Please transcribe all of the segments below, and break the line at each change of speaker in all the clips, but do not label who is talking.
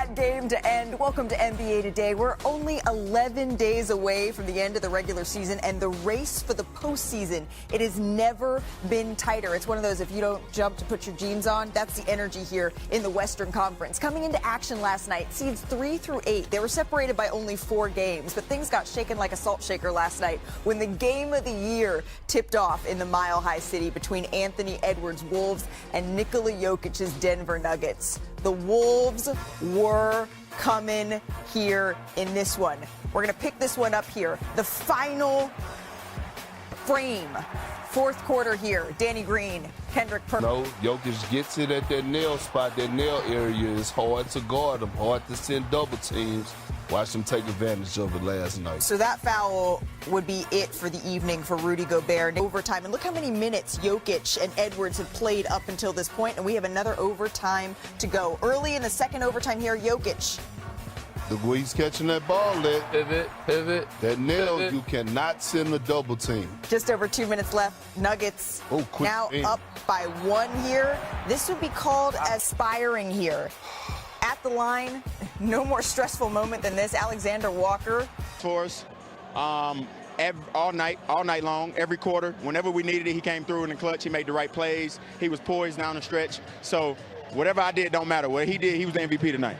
that game to end. Welcome to NBA Today. We're only 11 days away from the end of the regular season and the race for the postseason. It has never been tighter. It's one of those, if you don't jump to put your jeans on, that's the energy here in the Western Conference. Coming into action last night, seeds 3 through 8. They were separated by only 4 games, but things got shaken like a salt shaker last night when the game of the year tipped off in the Mile High City between Anthony Edwards' Wolves and Nikola Jokic's Denver Nuggets. The Wolves were coming here in this one. We're going to pick this one up here. The final frame, fourth quarter here. Danny Green, Kendrick Perkins.
No, Jokic gets it at that nail spot. That nail area is hard to guard him, hard to send double teams. Watch him take advantage of it last night.
So that foul would be it for the evening for Rudy Gobert. Overtime. And look how many minutes Jokic and Edwards have played up until this point, and we have another overtime to go. Early in the second overtime here, Jokic.
The way he's catching that ball,
pivot.
That nail, you cannot send a double team.
Just over 2 minutes left. Nuggets now up by 1 here. This would be called aspiring here. At the line, no more stressful moment than this. Alexander Walker.
For us, all night long, every quarter. Whenever we needed it, he came through in the clutch. He made the right plays. He was poised down the stretch. So whatever I did don't matter. What he did, he was the MVP tonight.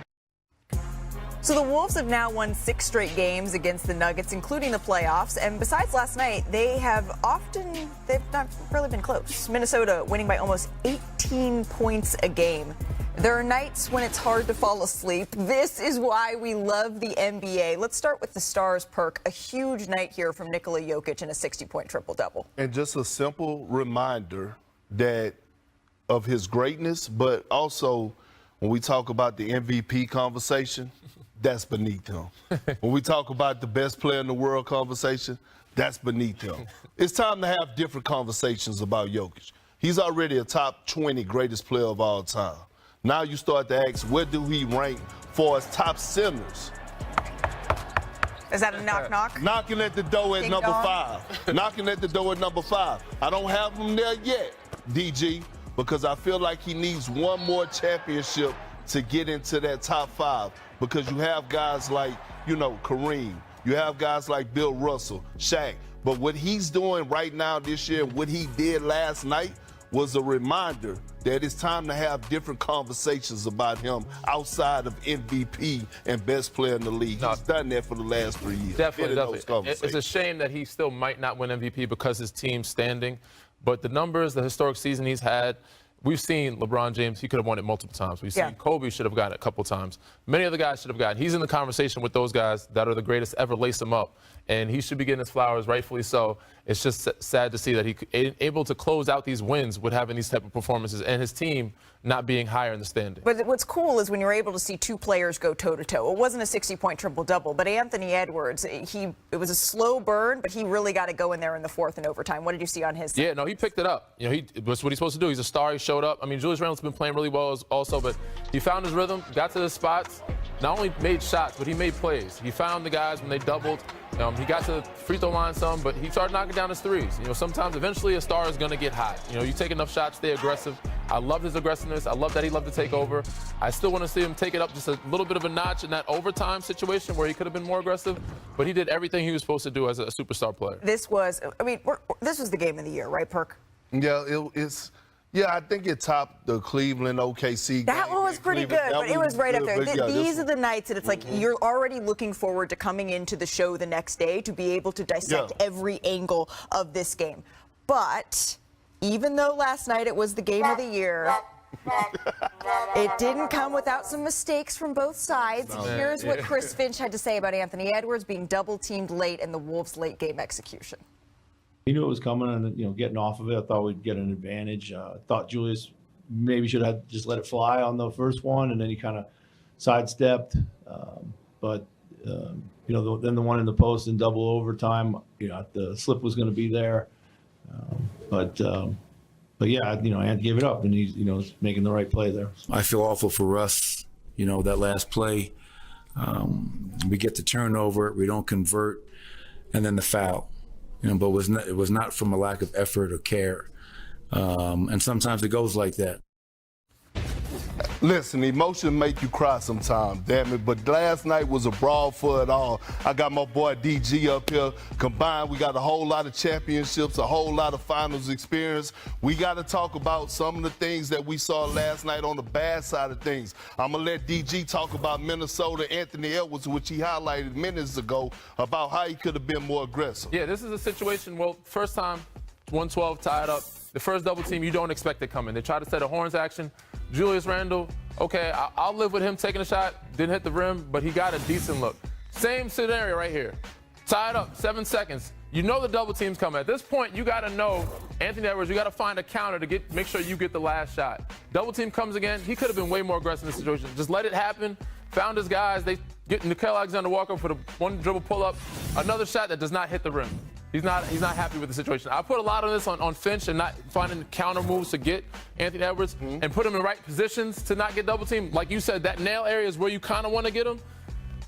So the Wolves have now won 6 straight games against the Nuggets, including the playoffs. And besides last night, they've not really been close. Minnesota winning by almost 18 points a game. There are nights when it's hard to fall asleep. This is why we love the NBA. Let's start with the Stars, Perk. A huge night here from Nikola Jokic in a 60-point triple-double.
And just a simple reminder of his greatness, but also when we talk about the MVP conversation, that's beneath him. When we talk about the best player in the world conversation, that's beneath him. It's time to have different conversations about Jokic. He's already a top 20 greatest player of all time. Now you start to ask, where do he rank for his top centers?
Is that a knock-knock?
Knocking at the door at number
dong.
5. Knocking at the door at number 5. I don't have him there yet, DG, because I feel like he needs one more championship to get into that top 5. Because you have guys like, Querim. You have guys like Bill Russell, Shaq. But what he's doing right now this year, what he did last night, was a reminder that it's time to have different conversations about him outside of MVP and best player in the league. He's done that for the last 3 years.
Definitely. It's a shame that he still might not win MVP because his team's standing. But the numbers, the historic season he's had, we've seen LeBron James, he could have won it multiple times. We've seen Kobe should have gotten it a couple times. Many other guys should have gotten it. He's in the conversation with those guys that are the greatest ever, lace him up. And he should be getting his flowers, rightfully so. It's just sad to see that he's able to close out these wins with having these type of performances and his team not being higher in the standing.
But what's cool is when you're able to see 2 players go toe-to-toe. It wasn't a 60-point triple-double, but Anthony Edwards, it was a slow burn, but he really got to go in there in the fourth and overtime. What did you see on his side?
Yeah, no, he picked it up. That's what he's supposed to do. He's a star. He showed up. I mean, Julius Randle's been playing really well also, but he found his rhythm, got to the spots, not only made shots, but he made plays. He found the guys when they doubled. He got to the free throw line some, but he started knocking down his threes. Sometimes eventually a star is going to get hot. You take enough shots, stay aggressive. I love his aggressiveness. I love that he loved to take over. I still want to see him take it up just a little bit of a notch in that overtime situation where he could have been more aggressive, but he did everything he was supposed to do as a superstar player.
This was the game of the year, right, Perk?
Yeah, I think it topped the Cleveland OKC game.
That one was pretty good, but it was right up there. These are the nights that it's like you're already looking forward to coming into the show the next day to be able to dissect every angle of this game. But even though last night it was the game of the year, it didn't come without some mistakes from both sides. Here's what Chris Finch had to say about Anthony Edwards being double-teamed late and the Wolves' late-game execution.
He knew it was coming, and getting off of it, I thought we'd get an advantage. Thought Julius maybe should have just let it fly on the first one, and then he kind of sidestepped. But then the one in the post in double overtime, the slip was going to be there. But yeah, Ant gave it up, and he's making the right play there.
I feel awful for Russ. That last play, we get the turnover, we don't convert, and then the foul. But it was not from a lack of effort or care. And sometimes it goes like that.
Listen, emotion make you cry sometimes, damn it. But last night was a brawl for it all. I got my boy DG up here. Combined, we got a whole lot of championships, a whole lot of finals experience. We got to talk about some of the things that we saw last night on the bad side of things. I'm going to let DG talk about Minnesota, Anthony Edwards, which he highlighted minutes ago, about how he could have been more aggressive.
Yeah, this is a situation, well, first time, 112 tied up. The first double team, you don't expect it coming. They try to set a horns action. Julius Randle, okay, I'll live with him taking a shot. Didn't hit the rim, but he got a decent look. Same scenario right here. Tied up, 7 seconds. You know the double team's coming. At this point, you got to know, Anthony Edwards, you got to find a counter to make sure you get the last shot. Double team comes again. He could have been way more aggressive in this situation. Just let it happen. Found his guys. They get Nickeil Alexander-Walker for the one dribble pull-up. Another shot that does not hit the rim. He's not happy with the situation. I put a lot of this on Finch and not finding counter moves to get Anthony Edwards and put him in right positions to not get double teamed. Like you said, that nail area is where you kind of want to get him.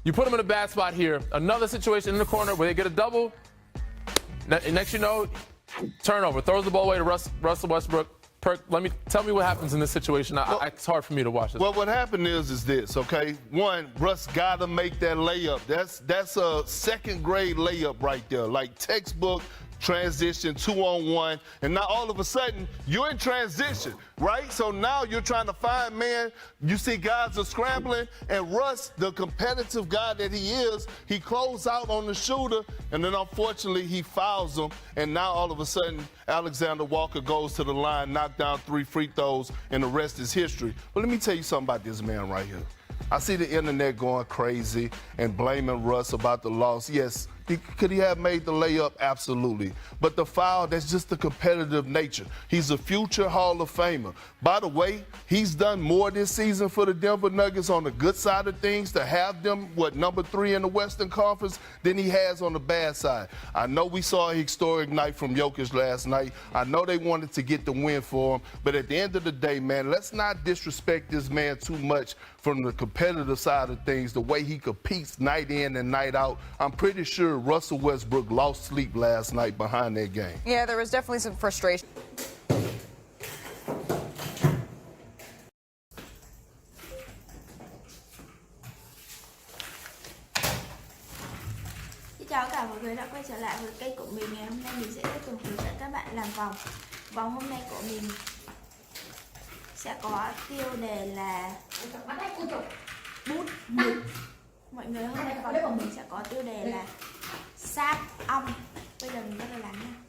You put him in a bad spot here. Another situation in the corner where they get a double. Next you know, turnover. Throws the ball away to Russell Westbrook. Perk, tell me what happens in this situation. It's hard for me to watch this.
Well, what happened is this, okay? One, Russ got to make that layup. That's a second grade layup right there, like textbook transition, 2-on-1, and now all of a sudden you're in transition, right? So now you're trying to find man. You see guys are scrambling, and Russ, the competitive guy that he is, he closed out on the shooter, and then unfortunately he fouls him, and now all of a sudden Alexander Walker goes to the line, knocked down 3 free throws, and the rest is history. But let me tell you something about this man right here. I see the internet going crazy and blaming Russ about the loss. Yes, could he have made the layup? Absolutely. But the foul, that's just the competitive nature. He's a future Hall of Famer. By the way, he's done more this season for the Denver Nuggets on the good side of things to have them, number 3 in the Western Conference than he has on the bad side. I know we saw a historic night from Jokic last night. I know they wanted to get the win for him. But at the end of the day, man, let's not disrespect this man too much from the competitive side of things, the way he competes night in and night out. I'm pretty sure Russell Westbrook lost sleep last night behind that game.
Yeah, there was definitely some frustration.
Xin chào cả mọi người đã quay trở lại với kênh của mình. Ngày hôm nay mình sẽ tiếp tục hướng dẫn các bạn làm vòng. Vòng hôm nay của mình sẽ có tiêu đề là bút mực. Mọi người, hôm nay vòng của mình sẽ có tiêu đề là sát ong. Bây giờ mình bắt đầu làm nha.